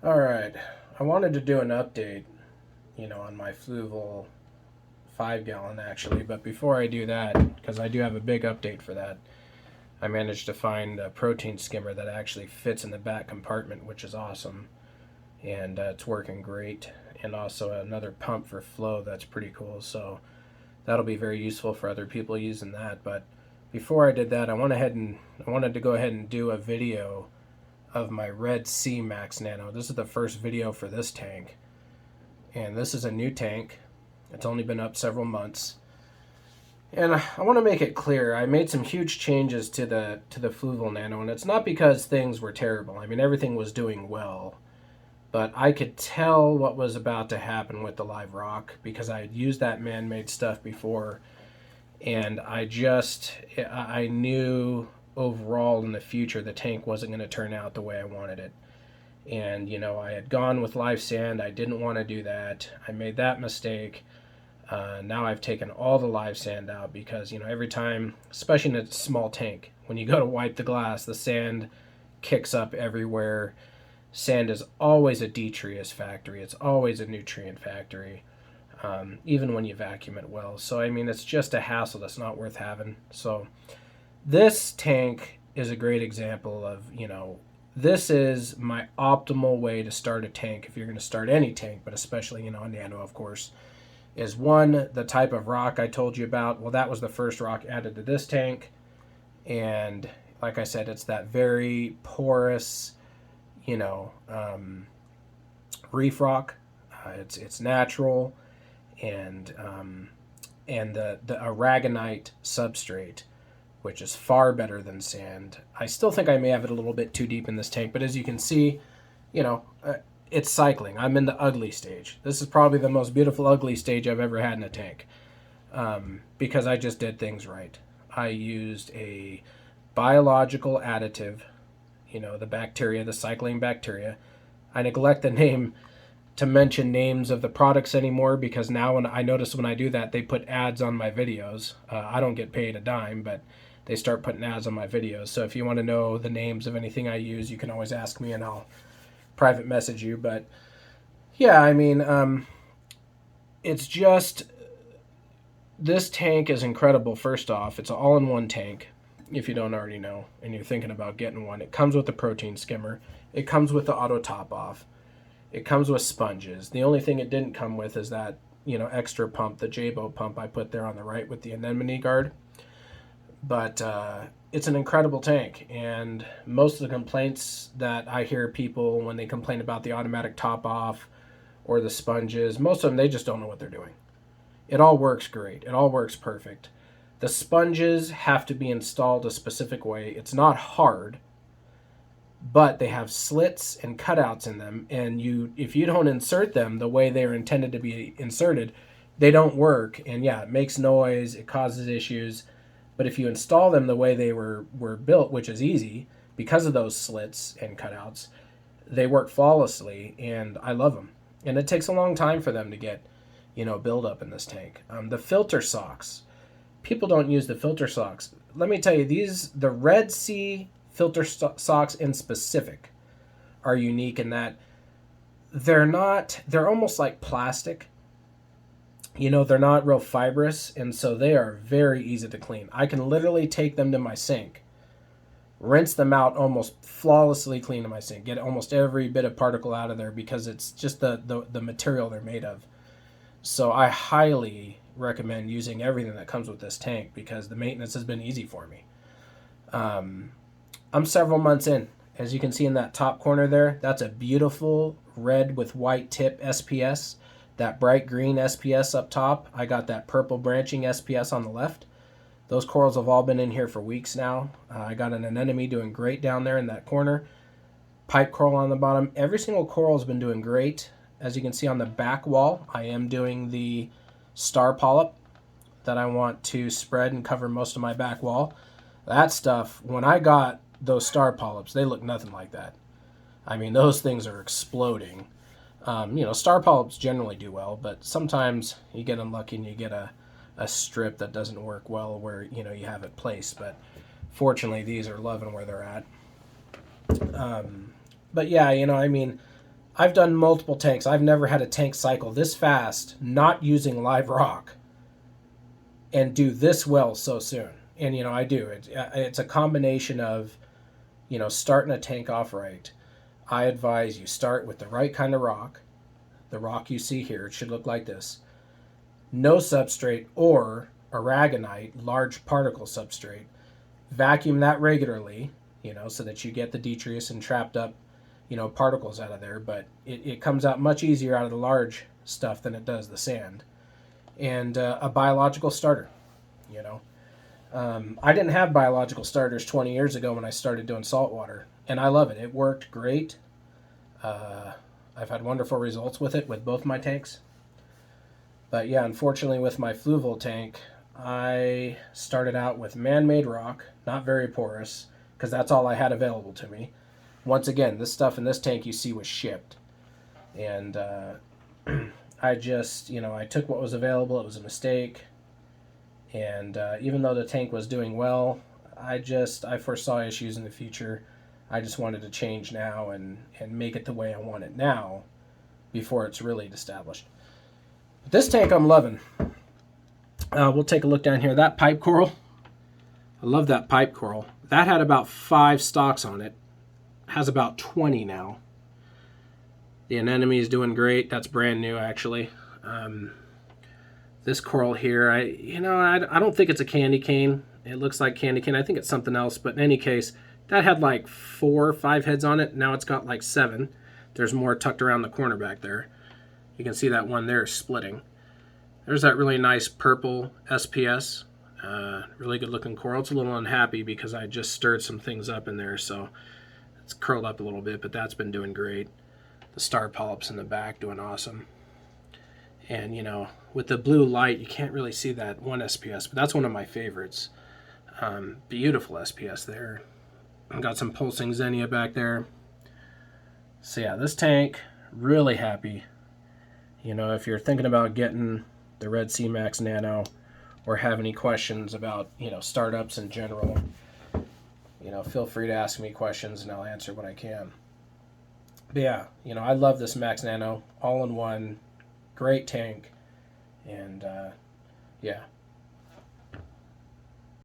All right. I wanted to do an update, on my Fluval 5 gallon actually, but before I do that, because I do have a big update for that, I managed to find a protein skimmer that actually fits in the back compartment, which is awesome, and it's working great. And also another pump for flow that's pretty cool. So that'll be very useful for other people using that. But before I did that, I wanted to go ahead and do a video of my red Sea Max Nano. This is the first video for this tank, and this is a new tank. It's only been up several months, and I want to make it clear I made some huge changes to the Fluval Nano, and it's not because things were terrible. I mean, everything was doing well, but I could tell what was about to happen with the live rock because I had used that man-made stuff before, and I knew overall in the future the tank wasn't going to turn out the way I wanted it. And I had gone with live sand. I didn't want to do that. I made that mistake. Now I've taken all the live sand out because every time, especially in a small tank, when you go to wipe the glass, the sand kicks up everywhere. Sand is always a detritus factory. It's always a nutrient factory, even when you vacuum it well. So I mean, it's just a hassle that's not worth having. So this tank is a great example of, this is my optimal way to start a tank if you're going to start any tank, but especially, a nano, of course, is one, the type of rock I told you about. Well, that was the first rock added to this tank. And like I said, it's that very porous, reef rock. It's natural, and the aragonite substrate, which is far better than sand. I still think I may have it a little bit too deep in this tank, but as you can see, it's cycling. I'm in the ugly stage. This is probably the most beautiful ugly stage I've ever had in a tank, because I just did things right. I used a biological additive, the bacteria, the cycling bacteria. I neglect the name to mention names of the products anymore because now when I do that, they put ads on my videos. I don't get paid a dime, but they start putting ads on my videos. So if you want to know the names of anything I use, you can always ask me and I'll private message you. But yeah, I mean, it's just, this tank is incredible. First off, it's an all-in-one tank. If you don't already know and you're thinking about getting one, it comes with a protein skimmer. It comes with the auto top off. It comes with sponges. The only thing it didn't come with is that, extra pump, the Jabo pump I put there on the right with the anemone guard. But it's an incredible tank, and most of the complaints that I hear people when they complain about the automatic top off or the sponges, most of them, they just don't know what they're doing. It all works great. It all works perfect. The sponges have to be installed a specific way. It's not hard, but they have slits and cutouts in them, and if you don't insert them the way they are intended to be inserted, they don't work. And yeah, it makes noise, it causes issues. But if you install them the way they were built, which is easy because of those slits and cutouts, they work flawlessly, and I love them. And it takes a long time for them to get, build up in this tank. The filter socks. People don't use the filter socks. Let me tell you, the Red Sea filter socks in specific are unique in that they're almost like plastic. They're not real fibrous, and so they are very easy to clean. I can literally take them to my sink, rinse them out almost flawlessly clean to my sink, get almost every bit of particle out of there because it's just the material they're made of. So I highly recommend using everything that comes with this tank because the maintenance has been easy for me. I'm several months in. As you can see in that top corner there, that's a beautiful red with white tip SPS. That bright green SPS up top, I got that purple branching SPS on the left. Those corals have all been in here for weeks now. I got an anemone doing great down there in that corner. Pipe coral on the bottom. Every single coral has been doing great. As you can see on the back wall, I am doing the star polyp that I want to spread and cover most of my back wall. That stuff, when I got those star polyps, they look nothing like that. I mean, those things are exploding. Star polyps generally do well, but sometimes you get unlucky and you get a strip that doesn't work well where, you have it placed. But fortunately, these are loving where they're at. But yeah, I've done multiple tanks. I've never had a tank cycle this fast, not using live rock, and do this well so soon. And I do. It's a combination of starting a tank off right. I advise you start with the right kind of rock. The rock you see here, it should look like this. No substrate or aragonite, large particle substrate. Vacuum that regularly, so that you get the detritus and trapped up, particles out of there. But it comes out much easier out of the large stuff than it does the sand. And a biological starter, I didn't have biological starters 20 years ago when I started doing saltwater, and I love it. It worked great. I've had wonderful results with it with both my tanks. But yeah, unfortunately with my fluval tank, I started out with man-made rock, not very porous, because that's all I had available to me. Once again, this stuff in this tank you see was shipped. And I just, I took what was available. It was a mistake. And even though the tank was doing well, I foresaw issues in the future. I just wanted to change now and make it the way I want it now before it's really established. But this tank I'm loving. We'll take a look down here. That pipe coral, I love that pipe coral. That had about 5 stalks on it. Has about 20 now. The anemone is doing great. That's brand new, actually. This coral here, I don't think it's a candy cane. It looks like candy cane. I think it's something else. But in any case, that had like 4 or 5 heads on it. Now it's got like 7. There's more tucked around the corner back there. You can see that one there is splitting. There's that really nice purple SPS. Really good looking coral. It's a little unhappy because I just stirred some things up in there, so it's curled up a little bit, but that's been doing great. The star polyps in the back doing awesome. And with the blue light, you can't really see that one SPS, but that's one of my favorites. Beautiful SPS there. I've got some pulsing xenia back there. So yeah, this tank, really happy. If you're thinking about getting the red Sea Max Nano or have any questions about, startups in general, feel free to ask me questions and I'll answer what I can. But yeah, I love this Max Nano, all in one, great tank, and yeah,